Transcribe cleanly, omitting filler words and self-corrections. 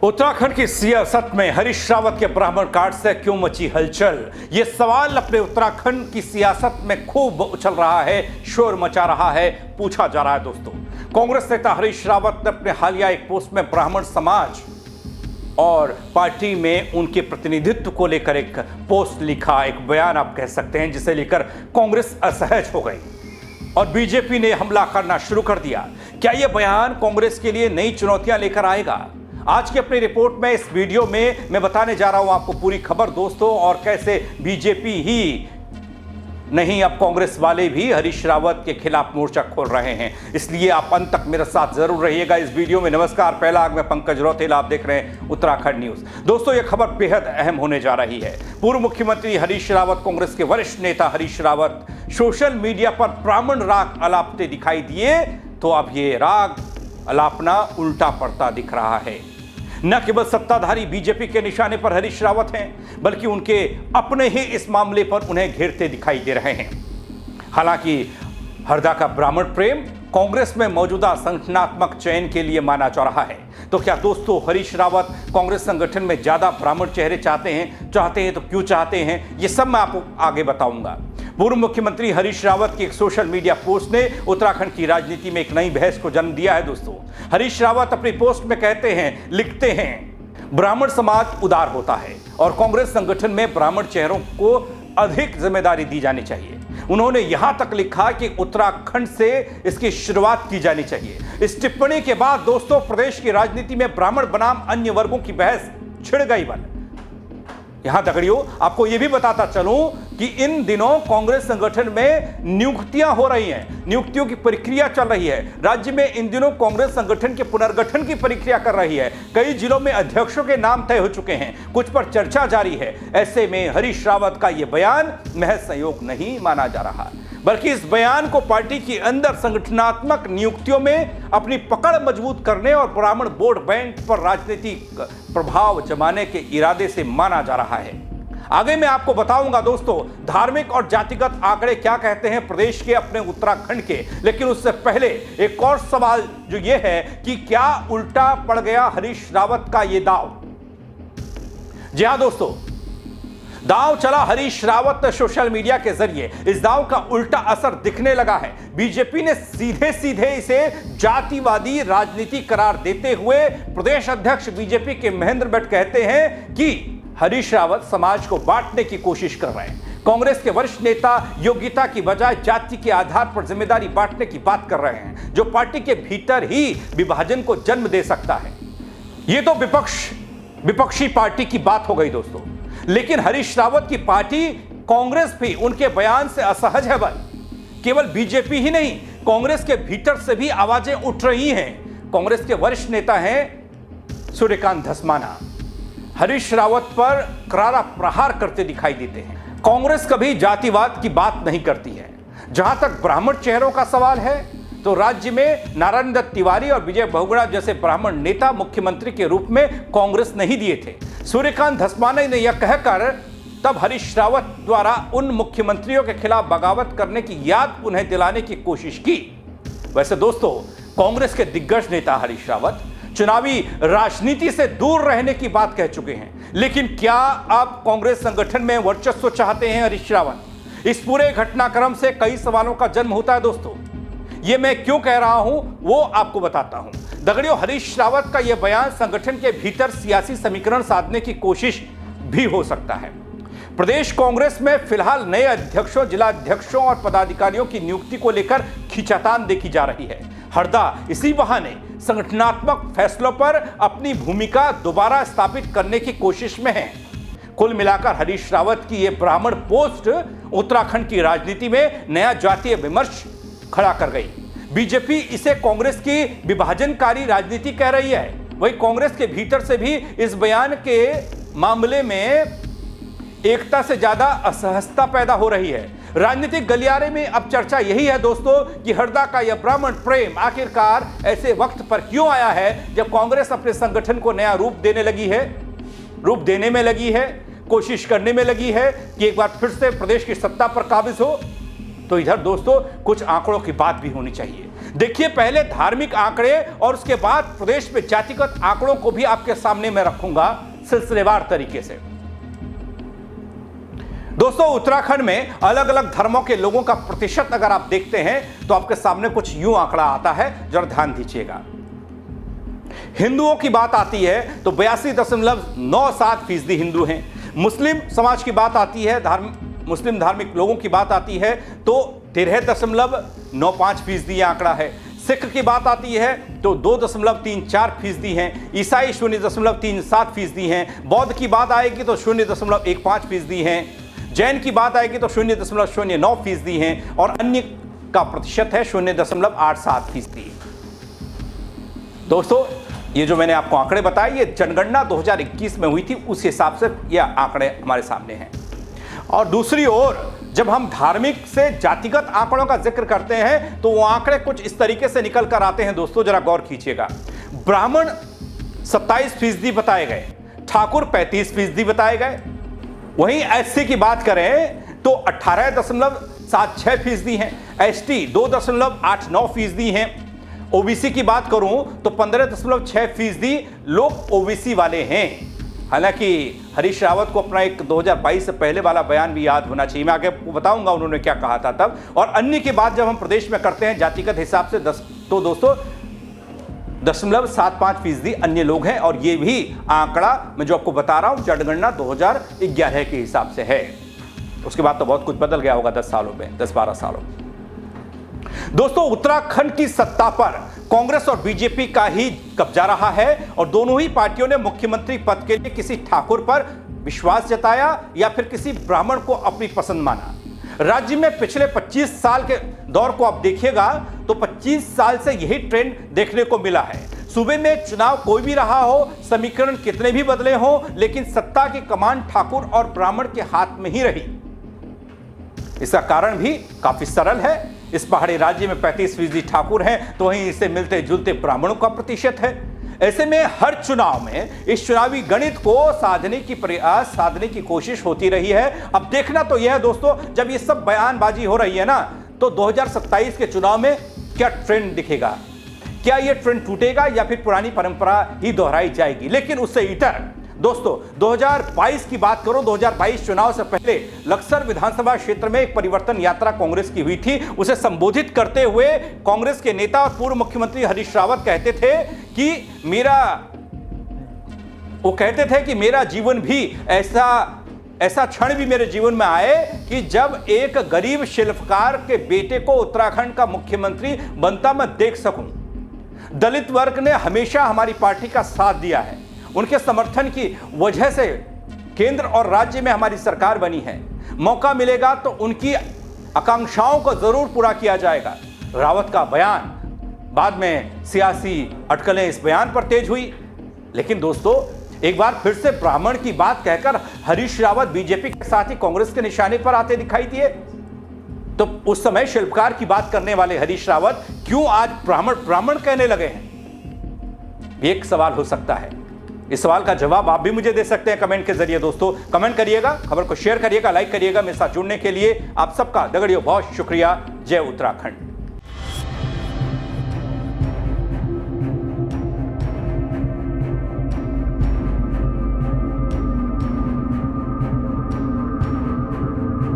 उत्तराखंड की सियासत में हरीश रावत के ब्राह्मण कार्ड से क्यों मची हलचल? ये सवाल अपने उत्तराखंड की सियासत में खूब उछल रहा है, शोर मचा रहा है, पूछा जा रहा है। दोस्तों, कांग्रेस नेता हरीश रावत ने अपने हालिया एक पोस्ट में ब्राह्मण समाज और पार्टी में उनके प्रतिनिधित्व को लेकर एक पोस्ट लिखा, एक बयान आप कह सकते हैं, जिसे लेकर कांग्रेस असहज हो गई और बीजेपी ने हमला करना शुरू कर दिया। क्या यह बयान कांग्रेस के लिए नई चुनौतियां लेकर आएगा? आज की अपनी रिपोर्ट में, इस वीडियो में मैं बताने जा रहा हूं आपको पूरी खबर दोस्तों, और कैसे बीजेपी ही नहीं, अब कांग्रेस वाले भी हरीश रावत के खिलाफ मोर्चा खोल रहे हैं। इसलिए आप अंत तक मेरे साथ जरूर रहिएगा इस वीडियो में। नमस्कार, पहला मैं पंकज रौतेल, आप देख रहे हैं उत्तराखंड न्यूज। दोस्तों, यह खबर बेहद अहम होने जा रही है। पूर्व मुख्यमंत्री हरीश रावत, कांग्रेस के वरिष्ठ नेता हरीश रावत सोशल मीडिया पर ब्राह्मण राग अलापते दिखाई दिए, तो अब ये राग अलापना उल्टा पड़ता दिख रहा है। न केवल सत्ताधारी बीजेपी के निशाने पर हरीश रावत हैं, बल्कि उनके अपने ही इस मामले पर उन्हें घेरते दिखाई दे रहे हैं। हालांकि हरदा का ब्राह्मण प्रेम कांग्रेस में मौजूदा संगठनात्मक चयन के लिए माना जा रहा है। तो क्या दोस्तों हरीश रावत कांग्रेस संगठन में ज्यादा ब्राह्मण चेहरे चाहते हैं तो क्यों चाहते हैं, ये सब मैं आपको आगे बताऊंगा। पूर्व मुख्यमंत्री हरीश रावत की एक सोशल मीडिया पोस्ट ने उत्तराखंड की राजनीति में एक नई बहस को जन्म दिया है। दोस्तों, हरीश रावत अपनी पोस्ट में कहते हैं, लिखते हैं, ब्राह्मण समाज उदार होता है और कांग्रेस संगठन में ब्राह्मण चेहरों को अधिक जिम्मेदारी दी जानी चाहिए। उन्होंने यहां तक लिखा कि उत्तराखंड से इसकी शुरुआत की जानी चाहिए। इस टिप्पणी के बाद दोस्तों प्रदेश की राजनीति में ब्राह्मण बनाम अन्य वर्गों की बहस छिड़ गई बन। यहां दगड़ियों, आपको यह भी बताता चलूं कि इन दिनों कांग्रेस संगठन में नियुक्तियां हो रही हैं, नियुक्तियों की प्रक्रिया चल रही है। राज्य में इन दिनों कांग्रेस संगठन के पुनर्गठन की प्रक्रिया कर रही है। कई जिलों में अध्यक्षों के नाम तय हो चुके हैं, कुछ पर चर्चा जारी है। ऐसे में हरीश रावत का यह बयान महज संयोग नहीं माना जा रहा, बल्कि इस बयान को पार्टी के अंदर संगठनात्मक नियुक्तियों में अपनी पकड़ मजबूत करने और ब्राह्मण वोट बैंक पर राजनीतिक प्रभाव जमाने के इरादे से माना जा रहा है। आगे मैं आपको बताऊंगा दोस्तों धार्मिक और जातिगत आंकड़े क्या कहते हैं प्रदेश के, अपने उत्तराखंड के। लेकिन उससे पहले एक और सवाल जो ये है कि क्या उल्टा पड़ गया हरीश रावत का ये दांव? जी हां दोस्तों, दांव चला हरीश रावत सोशल मीडिया के जरिए। इस दांव का उल्टा असर दिखने लगा है। बीजेपी ने सीधे सीधे इसे जातिवादी राजनीति करार देते हुए प्रदेश अध्यक्ष बीजेपी के महेंद्र भट्ट कहते हैं कि हरीश रावत समाज को बांटने की कोशिश कर रहे हैं। कांग्रेस के वरिष्ठ नेता योग्यता की बजाय जाति के आधार पर जिम्मेदारी बांटने की बात कर रहे हैं, जो पार्टी के भीतर ही विभाजन को जन्म दे सकता है। यह तो विपक्षी पार्टी की बात हो गई दोस्तों, लेकिन हरीश रावत की पार्टी कांग्रेस भी उनके बयान से असहज है। केवल बीजेपी ही नहीं, कांग्रेस के भीतर से भी आवाजें उठ रही हैं। कांग्रेस के वरिष्ठ नेता हैं सूर्यकांत धस्माना, हरीश रावत पर करारा प्रहार करते दिखाई देते हैं। कांग्रेस कभी जातिवाद की बात नहीं करती है। जहां तक ब्राह्मण चेहरों का सवाल है, तो राज्य में नारायण दत्त तिवारी और विजय बहुगुणा जैसे ब्राह्मण नेता मुख्यमंत्री के रूप में कांग्रेस नहीं दिए थे। सूर्यकांत धस्माना ने यह कहकर तब हरीश रावत द्वारा उन मुख्यमंत्रियों के खिलाफ बगावत करने की याद उन्हें दिलाने की कोशिश की। वैसे दोस्तों, कांग्रेस के दिग्गज नेता हरीश रावत चुनावी राजनीति से दूर रहने की बात कह चुके हैं। लेकिन क्या अब कांग्रेस संगठन में वर्चस्व चाहते हैं हरीश रावत? इस पूरे घटनाक्रम से कई सवालों का जन्म होता है दोस्तों। यह मैं क्यों कह रहा हूं वो आपको बताता हूं। दगड़ियों, हरीश रावत का यह बयान संगठन के भीतर सियासी समीकरण साधने की कोशिश भी हो सकता है। प्रदेश कांग्रेस में फिलहाल नए अध्यक्षों, जिला अध्यक्षों और पदाधिकारियों की नियुक्ति को लेकर खींचातान देखी जा रही है। हरदा इसी बहाने संगठनात्मक फैसलों पर अपनी भूमिका दोबारा स्थापित करने की कोशिश में है। कुल मिलाकर हरीश रावत की यह ब्राह्मण पोस्ट उत्तराखंड की राजनीति में नया जातीय विमर्श खड़ा कर गई। बीजेपी इसे कांग्रेस की विभाजनकारी राजनीति कह रही है। वही कांग्रेस के भीतर से भी इस बयान के मामले में एकता से ज्यादा असहजता पैदा हो रही है। राजनीतिक गलियारे में अब चर्चा यही है दोस्तों कि हरदा का यह ब्राह्मण प्रेम आखिरकार ऐसे वक्त पर क्यों आया है जब कांग्रेस अपने संगठन को नया रूप देने में लगी है, कोशिश करने में लगी है कि एक बार फिर से प्रदेश की सत्ता पर काबिज हो। तो इधर दोस्तों कुछ आंकड़ों की बात भी होनी चाहिए। देखिए, पहले धार्मिक आंकड़े और उसके बाद प्रदेश में जातिगत आंकड़ों को भी आपके सामने मैं रखूंगा सिलसिलेवार तरीके से। दोस्तों, उत्तराखंड में अलग अलग धर्मों के लोगों का प्रतिशत अगर आप देखते हैं तो आपके सामने कुछ यूं आंकड़ा आता है, जरा ध्यान दीजिएगा। हिंदुओं की बात आती है तो 82.97% हिंदू हैं। मुस्लिम समाज की बात आती है, मुस्लिम धार्मिक लोगों की बात आती है तो 13.95% यह आंकड़ा है। सिख की बात आती है तो 2.34% हैं। ईसाई 0.37% हैं। बौद्ध की बात आएगी तो 0.15% हैं। जैन की बात आएगी तो 0.09% हैं और अन्य का प्रतिशत है 0.87%। दोस्तों, ये जो मैंने आपको आंकड़े बताए ये जनगणना 2021 में हुई थी, उस हिसाब से ये आंकड़े हमारे सामने हैं। और दूसरी ओर जब हम धार्मिक से जातिगत आंकड़ों का जिक्र करते हैं तो वो आंकड़े कुछ इस तरीके से निकल कर आते हैं। दोस्तों, जरा गौर कीजिएगा। ब्राह्मण 27% बताए गए, ठाकुर 35% बताए गए। वहीं एससी की बात करें तो 18.76% हैं। एसटी 2.89% हैं। ओबीसी की बात करूं तो 15.6% लोग ओबीसी वाले हैं। हालांकि हरीश रावत को अपना एक 2022 से पहले वाला बयान भी याद होना चाहिए, मैं आगे बताऊंगा उन्होंने क्या कहा था तब। और अन्य की बात जब हम प्रदेश में करते हैं जातिगत हिसाब से तो दोस्तों 0.75% अन्य लोग हैं। और ये भी आंकड़ा मैं जो आपको बता रहा हूं जनगणना 2011 के हिसाब से है। उसके बाद तो बहुत कुछ बदल गया होगा 10-12 सालों में। दोस्तों, उत्तराखंड की सत्ता पर कांग्रेस और बीजेपी का ही कब्जा रहा है और दोनों ही पार्टियों ने मुख्यमंत्री पद के लिए किसी ठाकुर पर विश्वास जताया या फिर किसी ब्राह्मण को अपनी पसंद माना। राज्य में पिछले 25 साल के दौर को आप देखिएगा तो 25 साल से यही ट्रेंड देखने को मिला है। सूबे में चुनाव कोई भी रहा हो, समीकरण कितने भी बदले हो, लेकिन सत्ता की कमान ठाकुर और ब्राह्मण के हाथ में ही रही। इसका कारण भी काफी सरल है। इस पहाड़ी राज्य में 35% ठाकुर हैं तो वहीं इससे मिलते जुलते ब्राह्मणों का प्रतिशत है। ऐसे में हर चुनाव में इस चुनावी गणित को साधने की कोशिश होती रही है। अब देखना तो यह है दोस्तों, जब ये सब बयानबाजी हो रही है ना, तो 2027 के चुनाव में क्या ट्रेंड दिखेगा, क्या ये ट्रेंड टूटेगा या फिर पुरानी परंपरा ही दोहराई जाएगी। लेकिन उससे इतर दोस्तों 2022 की बात करो, 2022 चुनाव से पहले लक्सर विधानसभा क्षेत्र में एक परिवर्तन यात्रा कांग्रेस की हुई थी। उसे संबोधित करते हुए कांग्रेस के नेता और पूर्व मुख्यमंत्री हरीश रावत कहते थे कि मेरा जीवन भी ऐसा क्षण भी मेरे जीवन में आए कि जब एक गरीब शिल्पकार के बेटे को उत्तराखंड का मुख्यमंत्री बनता मैं देख सकूं। दलित वर्ग ने हमेशा हमारी पार्टी का साथ दिया है। उनके समर्थन की वजह से केंद्र और राज्य में हमारी सरकार बनी है। मौका मिलेगा तो उनकी आकांक्षाओं को जरूर पूरा किया जाएगा। रावत का बयान, बाद में सियासी अटकलें इस बयान पर तेज हुई। लेकिन दोस्तों, एक बार फिर से ब्राह्मण की बात कहकर हरीश रावत बीजेपी के साथ ही कांग्रेस के निशाने पर आते दिखाई दिए। तो उस समय शिल्पकार की बात करने वाले हरीश रावत क्यों आज ब्राह्मण कहने लगे हैं? एक सवाल हो सकता है। इस सवाल का जवाब आप भी मुझे दे सकते हैं कमेंट के जरिए। दोस्तों, कमेंट करिएगा, खबर को शेयर करिएगा, लाइक करिएगा। मेरे साथ जुड़ने के लिए आप सबका दगड़ियों बहुत शुक्रिया। जय उत्तराखंड।